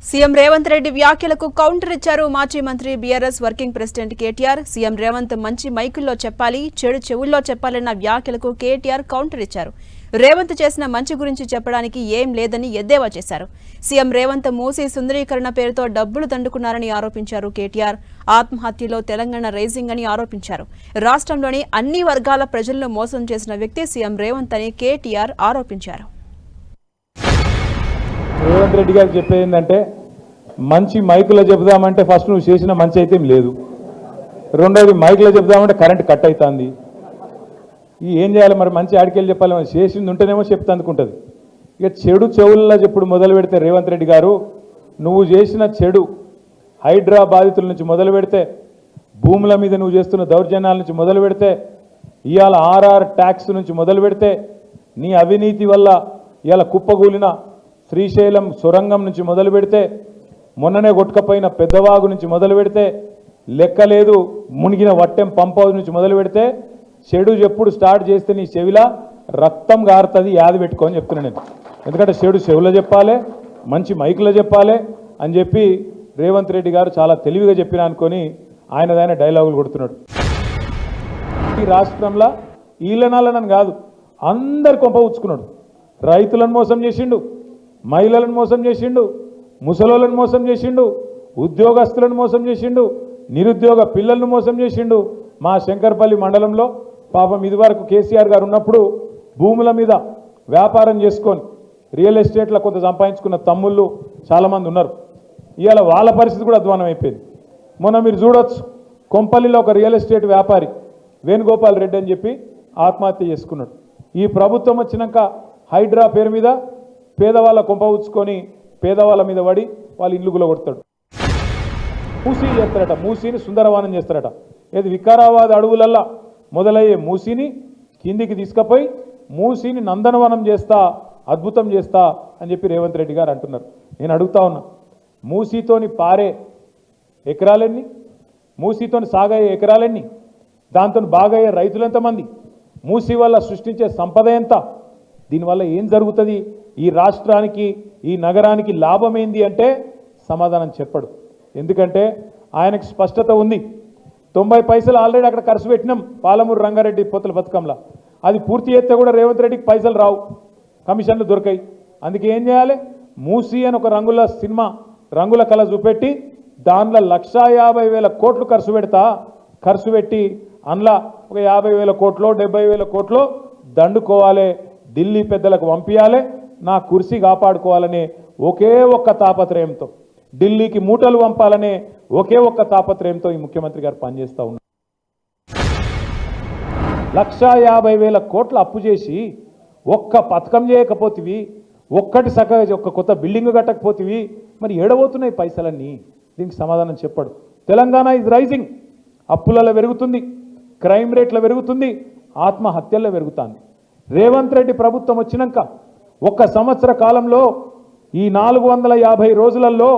CM Revanth Reddy వ్యాఖ్యలకు counter ఇచ్చారు మాజీ మంత్రి BRS working president KTR. CM Revanth మంచి మైకుల్లో చెప్పాలి, చెడు చెవుల్లో చెప్పాలన్న వ్యాఖ్యలకు కేటీఆర్ కౌంటర్ ఇచ్చారు. రేవంత్ చేసిన మంచి గురించి చెప్పడానికి ఏం లేదని ఎద్దేవా చేశారు. సీఎం రేవంత్ మూసీ సుందరీకరణ పేరుతో డబ్బులు దండుకున్నారని ఆరోపించారు కేటీఆర్. ఆత్మహత్యలో తెలంగాణ రైజింగ్ అని ఆరోపించారు. రాష్ట్రంలోని అన్ని వర్గాల ప్రజలను మోసం చేసిన వ్యక్తి సీఎం రేవంత్ అని కేటీఆర్ ఆరోపించారు. రేవంత్ రెడ్డి గారికి చెప్పేది ఏంటంటే, మంచి మైకులో చెబుదామంటే ఫస్ట్ నువ్వు చేసిన మంచి అయితే లేదు, రెండోది మైకులో చెబుదామంటే కరెంట్ కట్ అవుతుంది. ఏం చేయాలి మరి? మంచి ఆడికెళ్ళి చెప్పాలి, మరి చేసింది ఉంటేనేమో చెప్తా అనుకుంటుంది. ఇక చెడు చెవుల్లో చెప్పుడు మొదలు పెడితే రేవంత్ రెడ్డి గారు, నువ్వు చేసిన చెడు హైడ్రా బాధితుల నుంచి మొదలు పెడితే, భూముల మీద నువ్వు చేస్తున్న దౌర్జన్యాల నుంచి మొదలు పెడితే, ఇవాళ ఆర్ఆర్ ట్యాక్స్ నుంచి మొదలు పెడితే, నీ అవినీతి వల్ల ఇవాళ కుప్పగూలిన శ్రీశైలం సొరంగం నుంచి మొదలు పెడితే, మొన్ననే కొట్టుకపోయిన పెద్దవాగు నుంచి మొదలు పెడితే, లెక్కలేదు మునిగిన వట్టెం పంప్ హౌస్ నుంచి మొదలు పెడితే, చెడు ఎప్పుడు స్టార్ట్ చేస్తే నీ చెవిలా రక్తం గారుతుంది, యాది పెట్టుకోని చెప్తున్నాను నేను. ఎందుకంటే చెడు చెవులో చెప్పాలి, మంచి మైకులో చెప్పాలి అని చెప్పి రేవంత్ రెడ్డి గారు చాలా తెలివిగా చెప్పిన అనుకొని ఆయనదైన డైలాగులు కొడుతున్నాడు. ఈ రాష్ట్రంలో ఈలనాలనని కాదు, అందరు కొంప ఉచ్చుకున్నాడు. రైతులను మోసం చేసిండు, మహిళలను మోసం చేసిండు, ముసలోళ్ళను మోసం చేసిండు, ఉద్యోగస్తులను మోసం చేసిండు, నిరుద్యోగ పిల్లలను మోసం చేసిండు. మా శంకర్పల్లి మండలంలో పాపం ఇదివరకు కేసీఆర్ గారు ఉన్నప్పుడు భూముల మీద వ్యాపారం చేసుకొని రియల్ ఎస్టేట్లో కొంత సంపాదించుకున్న తమ్ముళ్ళు చాలామంది ఉన్నారు. ఇవాళ వాళ్ళ పరిస్థితి కూడా అధ్వానం అయిపోయింది. మొన్న మీరు చూడొచ్చు, కొంపల్లిలో ఒక రియల్ ఎస్టేట్ వ్యాపారి వేణుగోపాల్ రెడ్డి అని చెప్పి ఆత్మహత్య చేసుకున్నాడు. ఈ ప్రభుత్వం వచ్చినాక హైడ్రా పేరు మీద పేదవాళ్ళ కొంప ఉచ్చుకొని పేదవాళ్ళ మీద పడి వాళ్ళ ఇల్లు గులగొడతాడు. మూసీ చేస్తారట, మూసీని సుందరవనం చేస్తారట. ఏది వికారాబాద్ అడవులల్లా మొదలయ్యే మూసీని కిందికి తీసుకుపోయి మూసీని నందనవనం చేస్తా, అద్భుతం చేస్తా అని చెప్పి రేవంత్ రెడ్డి గారు అంటున్నారు. నేను అడుగుతా ఉన్నా, మూసీతోని పారే ఎకరాలెన్ని, మూసీతోని సాగయ్యే ఎకరాలెన్ని, దాంతో బాగయ్యే రైతులు ఎంతమంది, మూసీ వల్ల సృష్టించే సంపద ఎంత, దీనివల్ల ఏం జరుగుతుంది, ఈ రాష్ట్రానికి ఈ నగరానికి లాభం ఏంది అంటే సమాధానం చెప్పడు. ఎందుకంటే ఆయనకు స్పష్టత ఉంది. 90 పైసలు ఆల్రెడీ అక్కడ ఖర్చు పెట్టినాం పాలమూరు రంగారెడ్డి పొత్తుల పథకంలో. అది పూర్తి చేస్తే కూడా రేవంత్ రెడ్డికి పైసలు రావు, కమిషన్లు దొరకాయి. అందుకే ఏం చేయాలి, మూసీ అని ఒక రంగుల సినిమా రంగుల కళ చూపెట్టి దానిలో 1,50,000 కోట్లు ఖర్చు పెట్టి అందులో ఒక 50,000 కోట్లో 70,000 కోట్లో దండుకోవాలి, ఢిల్లీ పెద్దలకు పంపించాలి, నా కుర్సీ కాపాడుకోవాలనే ఒకే ఒక్క తాపత్రయంతో, ఢిల్లీకి మూటలు పంపాలనే ఒకే ఒక్క తాపత్రయంతో ఈ ముఖ్యమంత్రి గారు పనిచేస్తూ ఉన్నారు. 1,50,000 కోట్ల అప్పు చేసి ఒక్క పథకం చేయకపోతివి, ఒక్కటి ఒక్క కొత్త బిల్డింగ్ కట్టకపోతివి, మరి ఏడబోతున్నాయి పైసలన్నీ? దీనికి సమాధానం చెప్పడు. తెలంగాణ ఈజ్ రైజింగ్, అప్పులలో పెరుగుతుంది, క్రైమ్ రేట్లో పెరుగుతుంది, ఆత్మహత్యల్లో పెరుగుతుంది. రేవంత్ రెడ్డి ప్రభుత్వం వచ్చినాక 1 సంవత్సర కాలంలో ఈ 450 రోజులలో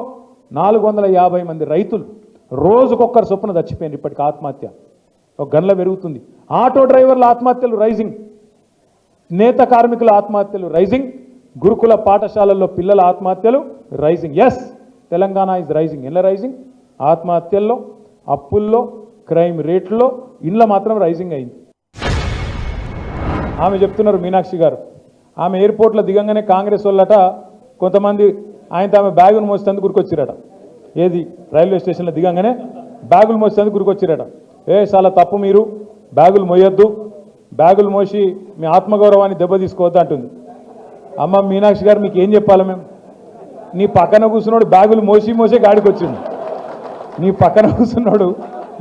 450 మంది రైతులు రోజుకొక్కరు చొప్పున చచ్చిపోయింది. ఇప్పటికి ఆత్మహత్య ఒక గంటలో పెరుగుతుంది. ఆటో డ్రైవర్ల ఆత్మహత్యలు రైజింగ్, నేత కార్మికుల ఆత్మహత్యలు రైజింగ్, గురుకుల పాఠశాలల్లో పిల్లల ఆత్మహత్యలు rising. Yes, Telangana is rising. ఎలా రైజింగ్? ఆత్మహత్యల్లో, అప్పుల్లో, క్రైమ్ రేట్లో, ఇండ్ల మాత్రం రైజింగ్ అయింది. ఆమె చెప్తున్నారు మీనాక్షి గారు, ఆమె ఎయిర్పోర్ట్లో దిగంగానే కాంగ్రెస్ వాళ్ళట కొంతమంది ఆయనతో ఆమె బ్యాగులు మోసేందుకు గురికొచ్చిరట. ఏది రైల్వే స్టేషన్లో దిగంగానే బ్యాగులు మోసేందుకు గురికొచ్చిరట. చాలా తప్పు, మీరు బ్యాగులు మోయొద్దు, బ్యాగులు మోసి మీ ఆత్మగౌరవాన్ని దెబ్బతీసుకోవద్దు అంటుంది. అమ్మ మీనాక్షి గారు, మీకు ఏం చెప్పాలి మేము? నీ పక్కన కూర్చున్నాడు బ్యాగులు మోసే గాడికి వచ్చిండు. నీ పక్కన కూర్చున్నాడు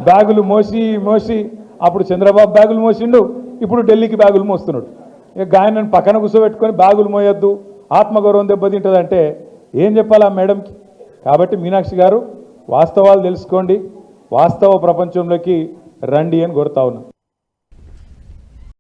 బ్యాగులు మోసి అప్పుడు చంద్రబాబు బ్యాగులు మోసిండు, ఇప్పుడు ఢిల్లీకి బ్యాగులు మోస్తున్నాడు. ఇక ఆయన పక్కన కూర్చోబెట్టుకొని బ్యాగులు మోయొద్దు, ఆత్మగౌరవం దెబ్బతింటుందంటే ఏం చెప్పాలి ఆ మేడంకి? కాబట్టి మీనాక్షి గారు, వాస్తవాలు తెలుసుకోండి, వాస్తవ ప్రపంచంలోకి రండి అని కోరుతా ఉన్నా.